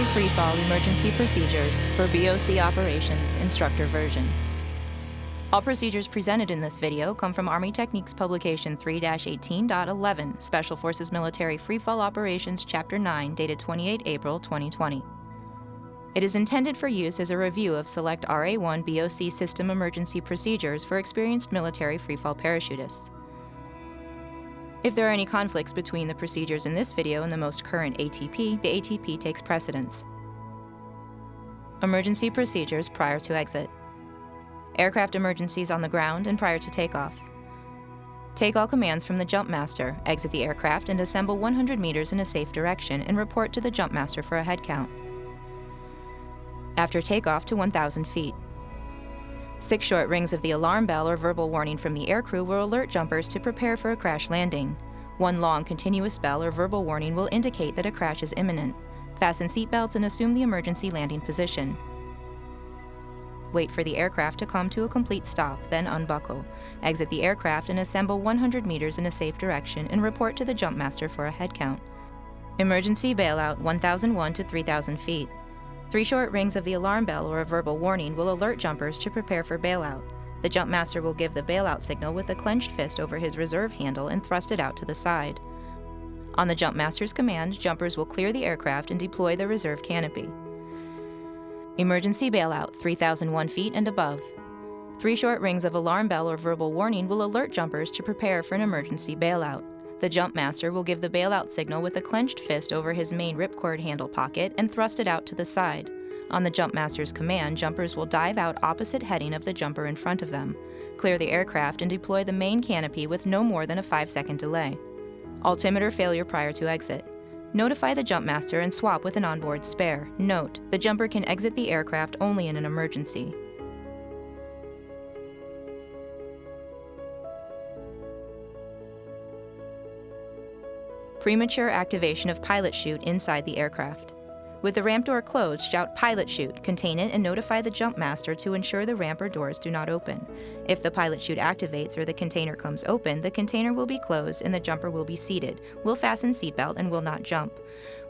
Military Freefall Emergency Procedures for BOC Operations Instructor Version. All procedures presented in this video come from Army Techniques Publication 3-18.11, Special Forces Military Freefall Operations Chapter 9, dated 28 April 2020. It is intended for use as a review of select RA-1 BOC system emergency procedures for experienced military freefall parachutists. If there are any conflicts between the procedures in this video and the most current ATP, the ATP takes precedence. Emergency procedures prior to exit. Aircraft emergencies on the ground and prior to takeoff. Take all commands from the jump master, exit the aircraft and assemble 100 meters in a safe direction and report to the jump master for a head count. After takeoff to 1,000 feet. 6 short rings of the alarm bell or verbal warning from the aircrew will alert jumpers to prepare for a crash landing. 1 long continuous bell or verbal warning will indicate that a crash is imminent. Fasten seatbelts and assume the emergency landing position. Wait for the aircraft to come to a complete stop, then unbuckle. Exit the aircraft and assemble 100 meters in a safe direction and report to the jump master for a head count. Emergency bailout 1,001 to 3,000 feet. 3 short rings of the alarm bell or a verbal warning will alert jumpers to prepare for bailout. The jump master will give the bailout signal with a clenched fist over his reserve handle and thrust it out to the side. On the jump master's command, jumpers will clear the aircraft and deploy the reserve canopy. Emergency bailout 3,001 feet and above. 3 short rings of alarm bell or verbal warning will alert jumpers to prepare for an emergency bailout. The jump master will give the bailout signal with a clenched fist over his main ripcord handle pocket and thrust it out to the side. On the jump master's command, jumpers will dive out opposite heading of the jumper in front of them, clear the aircraft and deploy the main canopy with no more than a 5-second delay. Altimeter failure prior to exit. Notify the jump master and swap with an onboard spare. Note, the jumper can exit the aircraft only in an emergency. Premature activation of pilot chute inside the aircraft. With the ramp door closed, shout "pilot chute," contain it, and notify the jump master to ensure the ramp or doors do not open. If the pilot chute activates or the container comes open, the container will be closed and the jumper will be seated, will fasten seatbelt, and will not jump.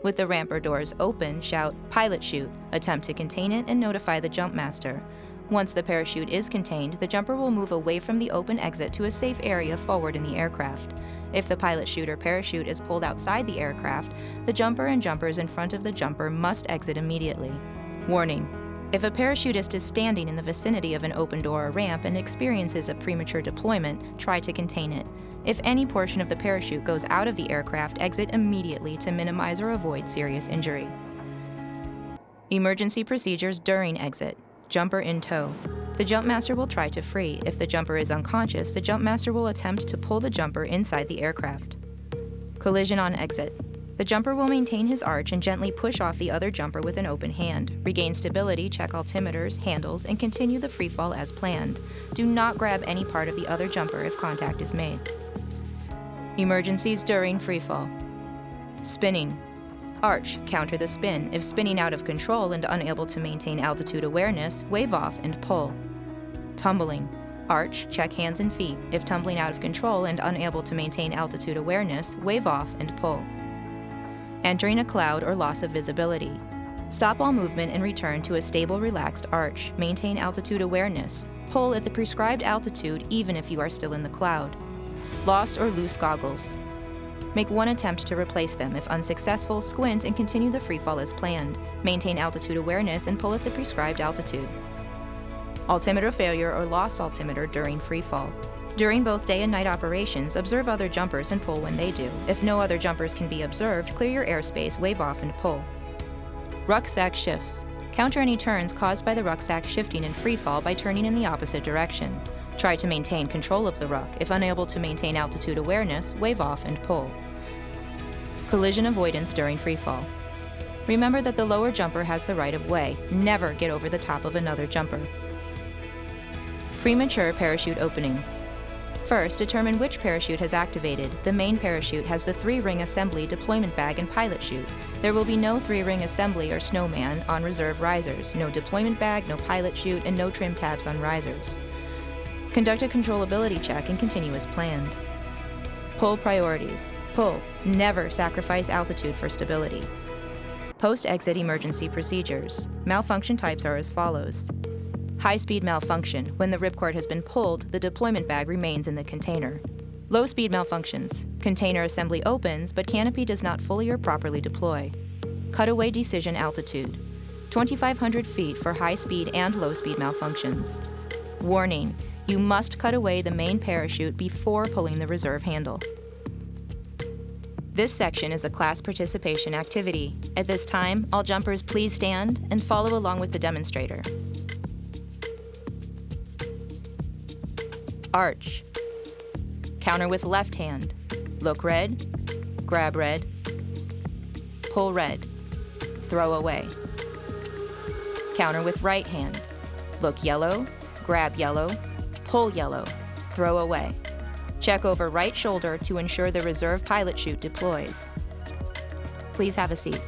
With the ramp or doors open, shout "pilot chute," attempt to contain it, and notify the jump master. Once the parachute is contained, the jumper will move away from the open exit to a safe area forward in the aircraft. If the pilot chute or parachute is pulled outside the aircraft, the jumper and jumpers in front of the jumper must exit immediately. Warning: if a parachutist is standing in the vicinity of an open door or ramp and experiences a premature deployment, try to contain it. If any portion of the parachute goes out of the aircraft, exit immediately to minimize or avoid serious injury. Emergency procedures during exit. Jumper in tow. The jump master will try to free. If the jumper is unconscious, the jump master will attempt to pull the jumper inside the aircraft. Collision on exit. The jumper will maintain his arch and gently push off the other jumper with an open hand. Regain stability, check altimeters, handles, and continue the freefall as planned. Do not grab any part of the other jumper if contact is made. Emergencies during freefall. Spinning. Arch, counter the spin. If spinning out of control and unable to maintain altitude awareness, wave off and pull. Tumbling. Arch, check hands and feet. If tumbling out of control and unable to maintain altitude awareness, wave off and pull. Entering a cloud or loss of visibility. Stop all movement and return to a stable, relaxed arch. Maintain altitude awareness. Pull at the prescribed altitude even if you are still in the cloud. Lost or loose goggles. Make 1 attempt to replace them. If unsuccessful, squint and continue the freefall as planned. Maintain altitude awareness and pull at the prescribed altitude. Altimeter failure or lost altimeter during freefall. During both day and night operations, observe other jumpers and pull when they do. If no other jumpers can be observed, clear your airspace, wave off and pull. Rucksack shifts. Counter any turns caused by the rucksack shifting in freefall by turning in the opposite direction. Try to maintain control of the ruck. If unable to maintain altitude awareness, wave off and pull. Collision avoidance during freefall. Remember that the lower jumper has the right of way. Never get over the top of another jumper. Premature parachute opening. First, determine which parachute has activated. The main parachute has the 3-ring assembly, deployment bag, and pilot chute. There will be no 3-ring assembly or snowman on reserve risers, no deployment bag, no pilot chute, and no trim tabs on risers. Conduct a controllability check and continue as planned. Pull priorities. Pull. Never sacrifice altitude for stability. Post-exit emergency procedures. Malfunction types are as follows. High-speed malfunction. When the ripcord has been pulled, the deployment bag remains in the container. Low-speed malfunctions. Container assembly opens, but canopy does not fully or properly deploy. Cutaway decision altitude. 2,500 feet for high-speed and low-speed malfunctions. Warning: you must cut away the main parachute before pulling the reserve handle. This section is a class participation activity. At this time, all jumpers please stand and follow along with the demonstrator. Arch. Counter with left hand. Look red, grab red, pull red, throw away. Counter with right hand. Look yellow, grab yellow, pull yellow, throw away. Check over right shoulder to ensure the reserve pilot chute deploys. Please have a seat.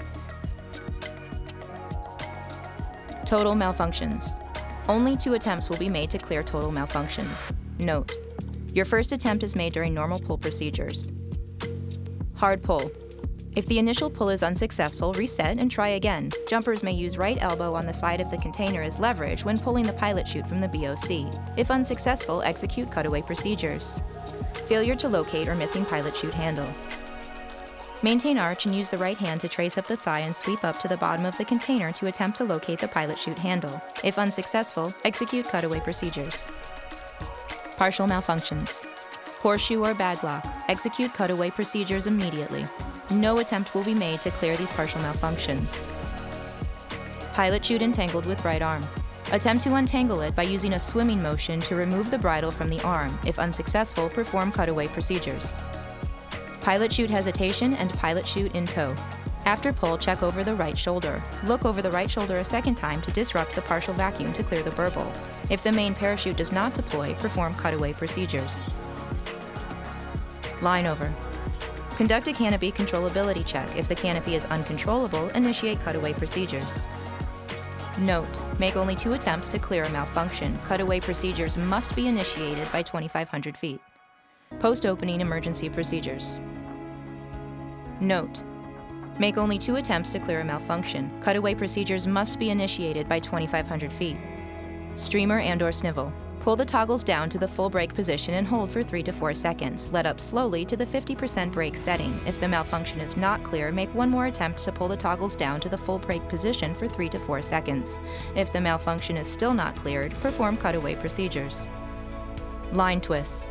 Total malfunctions. Only 2 attempts will be made to clear total malfunctions. Note: your first attempt is made during normal pull procedures. Hard pull. If the initial pull is unsuccessful, reset and try again. Jumpers may use right elbow on the side of the container as leverage when pulling the pilot chute from the BOC. If unsuccessful, execute cutaway procedures. Failure to locate or missing pilot chute handle. Maintain arch and use the right hand to trace up the thigh and sweep up to the bottom of the container to attempt to locate the pilot chute handle. If unsuccessful, execute cutaway procedures. Partial malfunctions. Horseshoe or bag lock. Execute cutaway procedures immediately. No attempt will be made to clear these partial malfunctions. Pilot chute entangled with right arm. Attempt to untangle it by using a swimming motion to remove the bridle from the arm. If unsuccessful, perform cutaway procedures. Pilot chute hesitation and pilot chute in tow. After pull, check over the right shoulder. Look over the right shoulder a second time to disrupt the partial vacuum to clear the burble. If the main parachute does not deploy, perform cutaway procedures. Line over. Conduct a canopy controllability check. If the canopy is uncontrollable, initiate cutaway procedures. Note: make only 2 attempts to clear a malfunction. Cutaway procedures must be initiated by 2,500 feet. Post-opening emergency procedures. Note: make only 2 attempts to clear a malfunction. Cutaway procedures must be initiated by 2,500 feet. Streamer and/or snivel. Pull the toggles down to the full brake position and hold for 3 to 4 seconds. Let up slowly to the 50% brake setting. If the malfunction is not clear, make one more attempt to pull the toggles down to the full brake position for 3 to 4 seconds. If the malfunction is still not cleared, perform cutaway procedures. Line twists.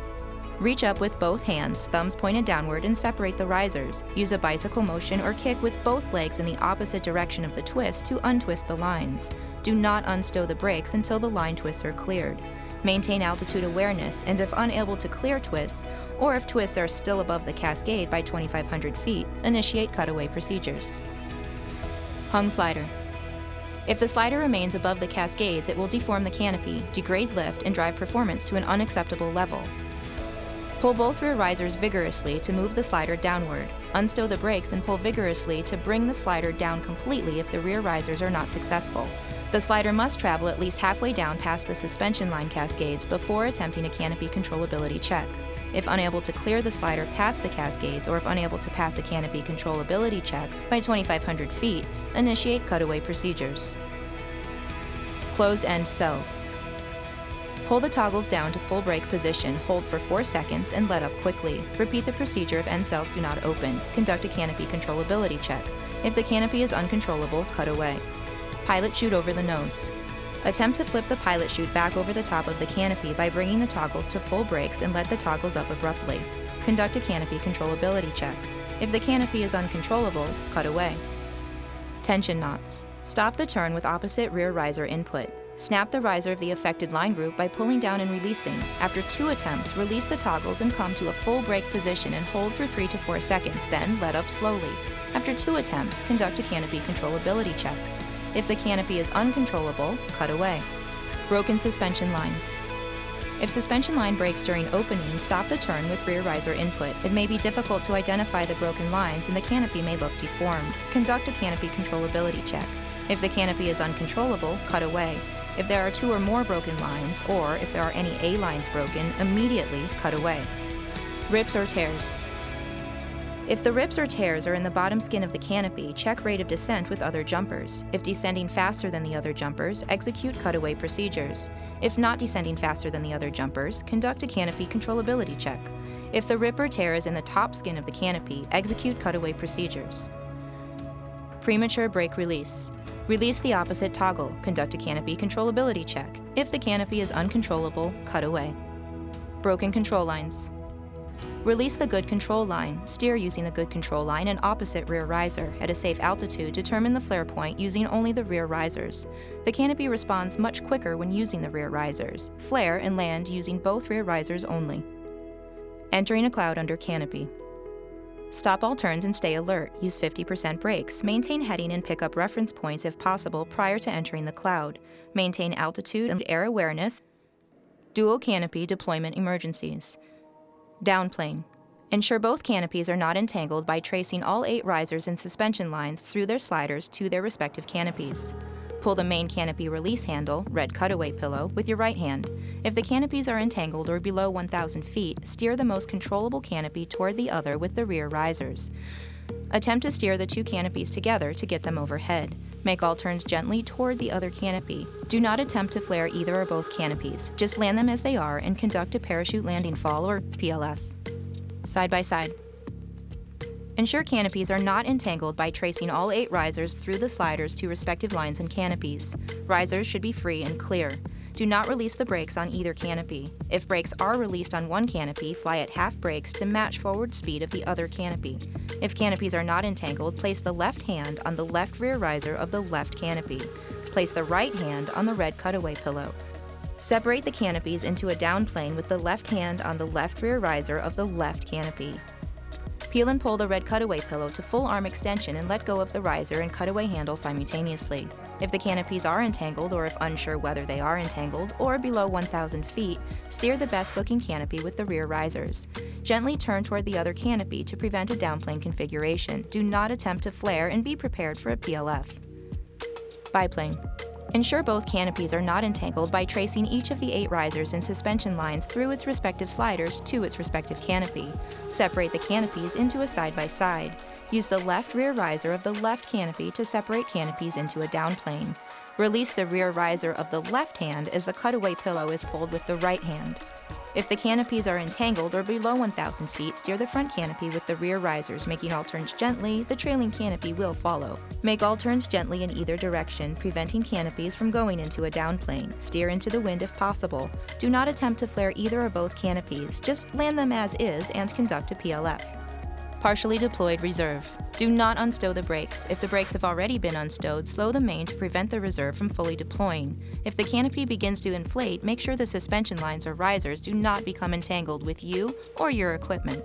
Reach up with both hands, thumbs pointed downward, and separate the risers. Use a bicycle motion or kick with both legs in the opposite direction of the twist to untwist the lines. Do not unstow the brakes until the line twists are cleared. Maintain altitude awareness, and if unable to clear twists, or if twists are still above the cascade by 2,500 feet, initiate cutaway procedures. Hung slider. If the slider remains above the cascades, it will deform the canopy, degrade lift, and drive performance to an unacceptable level. Pull both rear risers vigorously to move the slider downward. Unstow the brakes and pull vigorously to bring the slider down completely if the rear risers are not successful. The slider must travel at least halfway down past the suspension line cascades before attempting a canopy controllability check. If unable to clear the slider past the cascades, or if unable to pass a canopy controllability check by 2,500 feet, initiate cutaway procedures. Closed end cells. Pull the toggles down to full brake position, hold for 4 seconds, and let up quickly. Repeat the procedure if end cells do not open. Conduct a canopy controllability check. If the canopy is uncontrollable, cut away. Pilot chute over the nose. Attempt to flip the pilot chute back over the top of the canopy by bringing the toggles to full brakes and let the toggles up abruptly. Conduct a canopy controllability check. If the canopy is uncontrollable, cut away. Tension knots. Stop the turn with opposite rear riser input. Snap the riser of the affected line group by pulling down and releasing. After 2 attempts, release the toggles and come to a full brake position and hold for 3 to 4 seconds, then let up slowly. After 2 attempts, conduct a canopy controllability check. If the canopy is uncontrollable, cut away. Broken suspension lines. If suspension line breaks during opening, stop the turn with rear riser input. It may be difficult to identify the broken lines and the canopy may look deformed. Conduct a canopy controllability check. If the canopy is uncontrollable, cut away. If there are 2 or more broken lines, or if there are any A lines broken, immediately cut away. Rips or tears. If the rips or tears are in the bottom skin of the canopy, check rate of descent with other jumpers. If descending faster than the other jumpers, execute cutaway procedures. If not descending faster than the other jumpers, conduct a canopy controllability check. If the rip or tear is in the top skin of the canopy, execute cutaway procedures. Premature brake release. Release the opposite toggle. Conduct a canopy controllability check. If the canopy is uncontrollable, cut away. Broken control lines. Release the good control line. Steer using the good control line and opposite rear riser. At a safe altitude, determine the flare point using only the rear risers. The canopy responds much quicker when using the rear risers. Flare and land using both rear risers only. Entering a cloud under canopy. Stop all turns and stay alert. Use 50% brakes. Maintain heading and pick up reference points if possible prior to entering the cloud. Maintain altitude and air awareness. Dual canopy deployment emergencies. Downplane. Ensure both canopies are not entangled by tracing all 8 risers and suspension lines through their sliders to their respective canopies. Pull the main canopy release handle, red cutaway pillow, with your right hand. If the canopies are entangled or below 1,000 feet, steer the most controllable canopy toward the other with the rear risers. Attempt to steer the 2 canopies together to get them overhead. Make all turns gently toward the other canopy. Do not attempt to flare either or both canopies. Just land them as they are and conduct a parachute landing fall or PLF. Side by side. Ensure canopies are not entangled by tracing all 8 risers through the sliders to respective lines and canopies. Risers should be free and clear. Do not release the brakes on either canopy. If brakes are released on one canopy, fly at half brakes to match forward speed of the other canopy. If canopies are not entangled, place the left hand on the left rear riser of the left canopy. Place the right hand on the red cutaway pillow. Separate the canopies into a downplane with the left hand on the left rear riser of the left canopy. Peel and pull the red cutaway pillow to full arm extension and let go of the riser and cutaway handle simultaneously. If the canopies are entangled, or if unsure whether they are entangled, or below 1,000 feet, steer the best looking canopy with the rear risers. Gently turn toward the other canopy to prevent a downplane configuration. Do not attempt to flare and be prepared for a PLF. Biplane. Ensure both canopies are not entangled by tracing each of the 8 risers and suspension lines through its respective sliders to its respective canopy. Separate the canopies into a side-by-side. Use the left rear riser of the left canopy to separate canopies into a downplane. Release the rear riser of the left hand as the cutaway pillow is pulled with the right hand. If the canopies are entangled or below 1,000 feet, steer the front canopy with the rear risers, making all turns gently. The trailing canopy will follow. Make all turns gently in either direction, preventing canopies from going into a downplane. Steer into the wind if possible. Do not attempt to flare either or both canopies. Just land them as is and conduct a PLF. Partially deployed reserve. Do not unstow the brakes. If the brakes have already been unstowed, slow the main to prevent the reserve from fully deploying. If the canopy begins to inflate, make sure the suspension lines or risers do not become entangled with you or your equipment.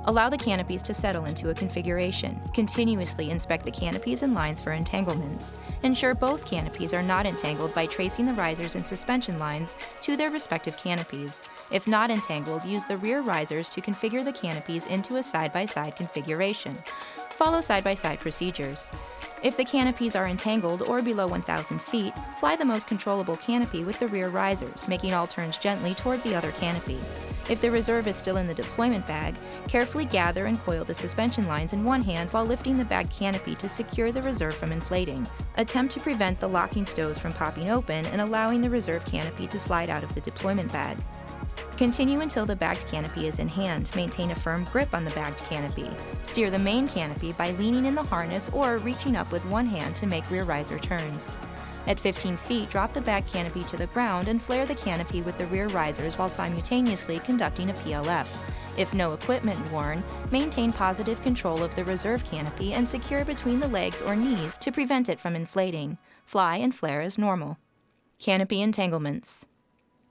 Allow the canopies to settle into a configuration. Continuously inspect the canopies and lines for entanglements. Ensure both canopies are not entangled by tracing the risers and suspension lines to their respective canopies. If not entangled, use the rear risers to configure the canopies into a side-by-side configuration. Follow side-by-side procedures. If the canopies are entangled or below 1,000 feet, fly the most controllable canopy with the rear risers, making all turns gently toward the other canopy. If the reserve is still in the deployment bag, carefully gather and coil the suspension lines in one hand while lifting the bagged canopy to secure the reserve from inflating. Attempt to prevent the locking stows from popping open and allowing the reserve canopy to slide out of the deployment bag. Continue until the bagged canopy is in hand. Maintain a firm grip on the bagged canopy. Steer the main canopy by leaning in the harness or reaching up with one hand to make rear riser turns. At 15 feet, drop the bagged canopy to the ground and flare the canopy with the rear risers while simultaneously conducting a PLF. If no equipment worn, maintain positive control of the reserve canopy and secure between the legs or knees to prevent it from inflating. Fly and flare as normal. Canopy entanglements.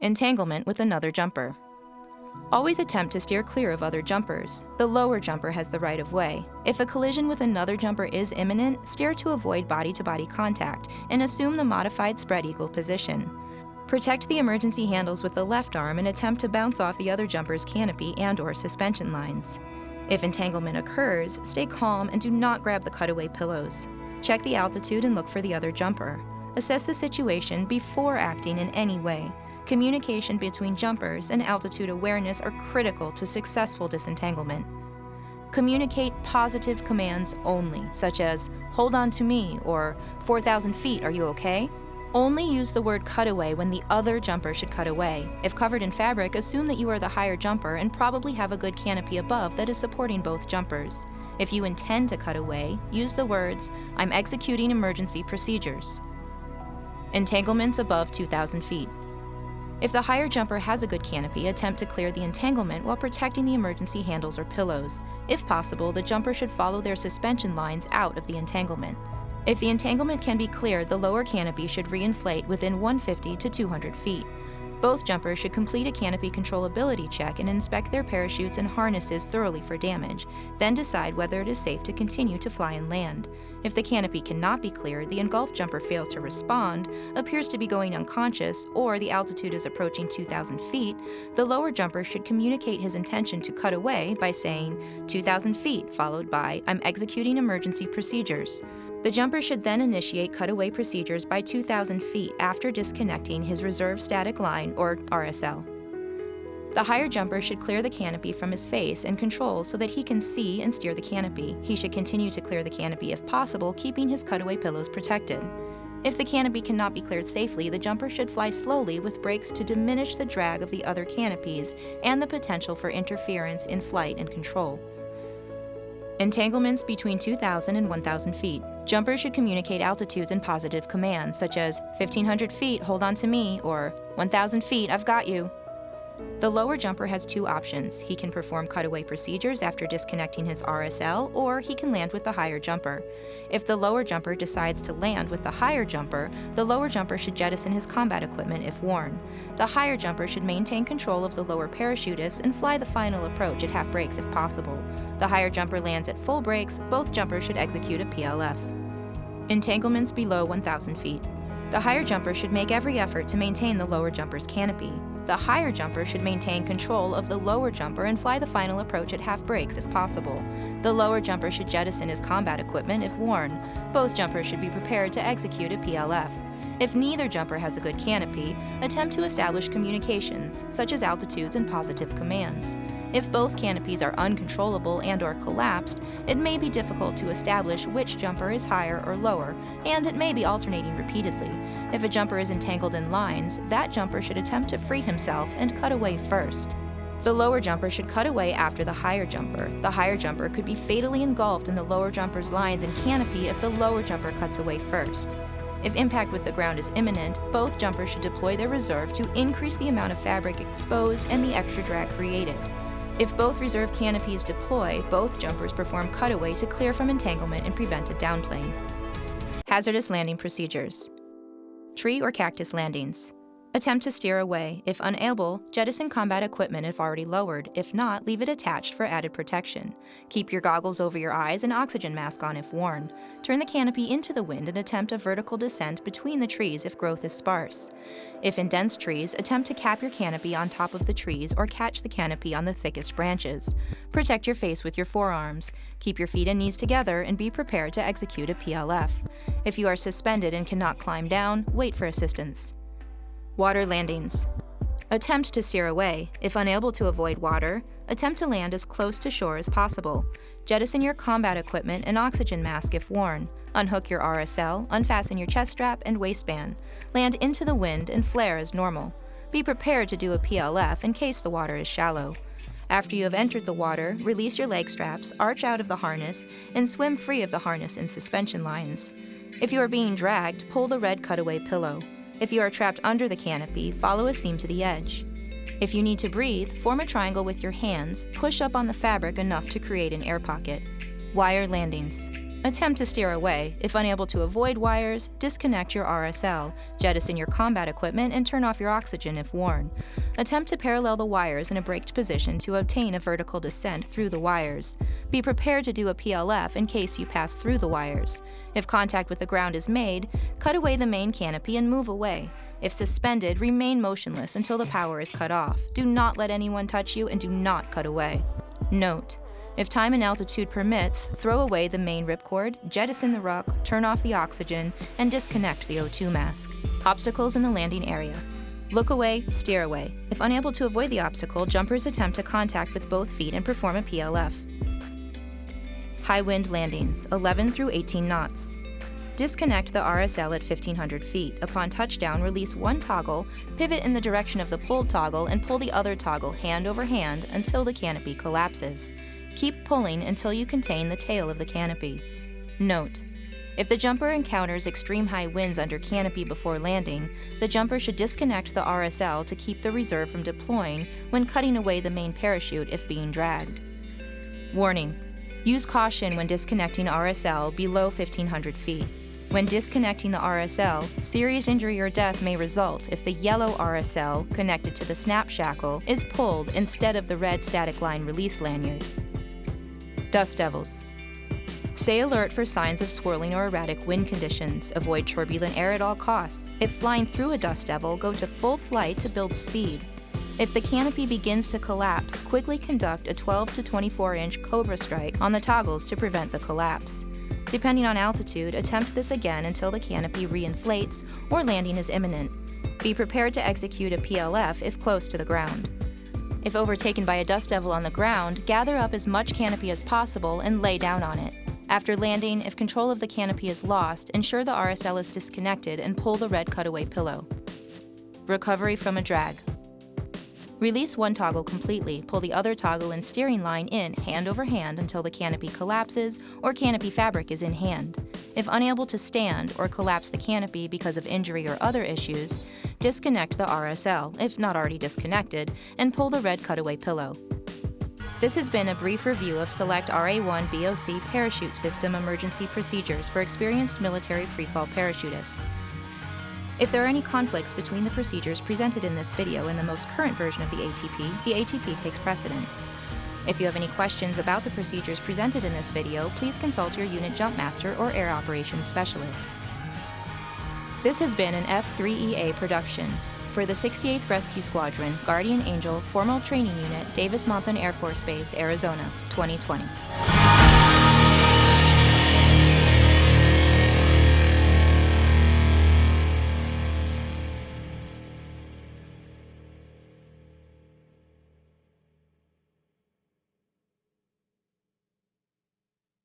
Entanglement with another jumper. Always attempt to steer clear of other jumpers. The lower jumper has the right of way. If a collision with another jumper is imminent, steer to avoid body-to-body contact and assume the modified spread eagle position. Protect the emergency handles with the left arm and attempt to bounce off the other jumper's canopy and/or suspension lines. If entanglement occurs, stay calm and do not grab the cutaway pillows. Check the altitude and look for the other jumper. Assess the situation before acting in any way. Communication between jumpers and altitude awareness are critical to successful disentanglement. Communicate positive commands only, such as, "Hold on to me," or 4,000 feet, are you okay? Only use the word cutaway when the other jumper should cut away. If covered in fabric, assume that you are the higher jumper and probably have a good canopy above that is supporting both jumpers. If you intend to cut away, use the words, "I'm executing emergency procedures." Entanglements above 2,000 feet. If the higher jumper has a good canopy, attempt to clear the entanglement while protecting the emergency handles or pillows. If possible, the jumper should follow their suspension lines out of the entanglement. If the entanglement can be cleared, the lower canopy should reinflate within 150 to 200 feet. Both jumpers should complete a canopy controllability check and inspect their parachutes and harnesses thoroughly for damage, then decide whether it is safe to continue to fly and land. If the canopy cannot be cleared, the engulfed jumper fails to respond, appears to be going unconscious, or the altitude is approaching 2,000 feet, the lower jumper should communicate his intention to cut away by saying 2,000 feet, followed by, "I'm executing emergency procedures." The jumper should then initiate cutaway procedures by 2,000 feet after disconnecting his reserve static line, or RSL. The higher jumper should clear the canopy from his face and controls so that he can see and steer the canopy. He should continue to clear the canopy if possible, keeping his cutaway pillows protected. If the canopy cannot be cleared safely, the jumper should fly slowly with brakes to diminish the drag of the other canopies and the potential for interference in flight and control. Entanglements between 2,000 and 1,000 feet. Jumpers should communicate altitudes and positive commands, such as 1,500 feet, hold on to me, or 1,000 feet, I've got you. The lower jumper has two options. He can perform cutaway procedures after disconnecting his RSL, or he can land with the higher jumper. If the lower jumper decides to land with the higher jumper, the lower jumper should jettison his combat equipment if worn. The higher jumper should maintain control of the lower parachutist and fly the final approach at half brakes if possible. The higher jumper lands at full brakes, both jumpers should execute a PLF. Entanglements below 1,000 feet. The higher jumper should make every effort to maintain the lower jumper's canopy. The higher jumper should maintain control of the lower jumper and fly the final approach at half brakes if possible. The lower jumper should jettison his combat equipment if worn. Both jumpers should be prepared to execute a PLF. If neither jumper has a good canopy, attempt to establish communications, such as altitudes and positive commands. If both canopies are uncontrollable and/or collapsed, it may be difficult to establish which jumper is higher or lower, and it may be alternating repeatedly. If a jumper is entangled in lines, that jumper should attempt to free himself and cut away first. The lower jumper should cut away after the higher jumper. The higher jumper could be fatally engulfed in the lower jumper's lines and canopy if the lower jumper cuts away first. If impact with the ground is imminent, both jumpers should deploy their reserve to increase the amount of fabric exposed and the extra drag created. If both reserve canopies deploy, both jumpers perform cutaway to clear from entanglement and prevent a downplane. Hazardous landing procedures. Tree or cactus landings. Attempt to steer away. If unable, jettison combat equipment if already lowered. If not, leave it attached for added protection. Keep your goggles over your eyes and oxygen mask on if worn. Turn the canopy into the wind and attempt a vertical descent between the trees if growth is sparse. If in dense trees, attempt to cap your canopy on top of the trees or catch the canopy on the thickest branches. Protect your face with your forearms. Keep your feet and knees together and be prepared to execute a PLF. If you are suspended and cannot climb down, wait for assistance. Water landings. Attempt to steer away. If unable to avoid water, attempt to land as close to shore as possible. Jettison your combat equipment and oxygen mask if worn. Unhook your RSL, unfasten your chest strap and waistband. Land into the wind and flare as normal. Be prepared to do a PLF in case the water is shallow. After you have entered the water, release your leg straps, arch out of the harness, and swim free of the harness and suspension lines. If you are being dragged, pull the red cutaway pillow. If you are trapped under the canopy, follow a seam to the edge. If you need to breathe, form a triangle with your hands, push up on the fabric enough to create an air pocket. Wire landings. Attempt to steer away. If unable to avoid wires, disconnect your RSL, jettison your combat equipment, and turn off your oxygen if worn. Attempt to parallel the wires in a braked position to obtain a vertical descent through the wires. Be prepared to do a PLF in case you pass through the wires. If contact with the ground is made, cut away the main canopy and move away. If suspended, remain motionless until the power is cut off. Do not let anyone touch you and do not cut away. Note: if time and altitude permits, throw away the main ripcord, jettison the ruck, turn off the oxygen, and disconnect the O2 mask. Obstacles in the landing area. Look away, steer away. If unable to avoid the obstacle, jumpers attempt to contact with both feet and perform a PLF. High wind landings, 11 through 18 knots. Disconnect the RSL at 1,500 feet. Upon touchdown, release one toggle, pivot in the direction of the pulled toggle, and pull the other toggle hand over hand until the canopy collapses. Keep pulling until you contain the tail of the canopy. Note: if the jumper encounters extreme high winds under canopy before landing, the jumper should disconnect the RSL to keep the reserve from deploying when cutting away the main parachute if being dragged. Warning: use caution when disconnecting RSL below 1,500 feet. When disconnecting the RSL, serious injury or death may result if the yellow RSL connected to the snap shackle is pulled instead of the red static line release lanyard. Dust devils. Stay alert for signs of swirling or erratic wind conditions. Avoid turbulent air at all costs. If flying through a dust devil, go to full flight to build speed. If the canopy begins to collapse, quickly conduct a 12 to 24-inch cobra strike on the toggles to prevent the collapse. Depending on altitude, attempt this again until the canopy reinflates or landing is imminent. Be prepared to execute a PLF if close to the ground. If overtaken by a dust devil on the ground, gather up as much canopy as possible and lay down on it. After landing, if control of the canopy is lost, ensure the RSL is disconnected and pull the red cutaway pillow. Recovery from a drag. Release one toggle completely, pull the other toggle and steering line in hand over hand until the canopy collapses or canopy fabric is in hand. If unable to stand or collapse the canopy because of injury or other issues, disconnect the RSL, if not already disconnected, and pull the red cutaway pillow. This has been a brief review of select RA-1 BOC parachute system emergency procedures for experienced military freefall parachutists. If there are any conflicts between the procedures presented in this video and the most current version of the ATP takes precedence. If you have any questions about the procedures presented in this video, please consult your unit jump master or air operations specialist. This has been an F3EA production for the 68th Rescue Squadron, Guardian Angel Formal Training Unit, Davis-Monthan Air Force Base, Arizona, 2020.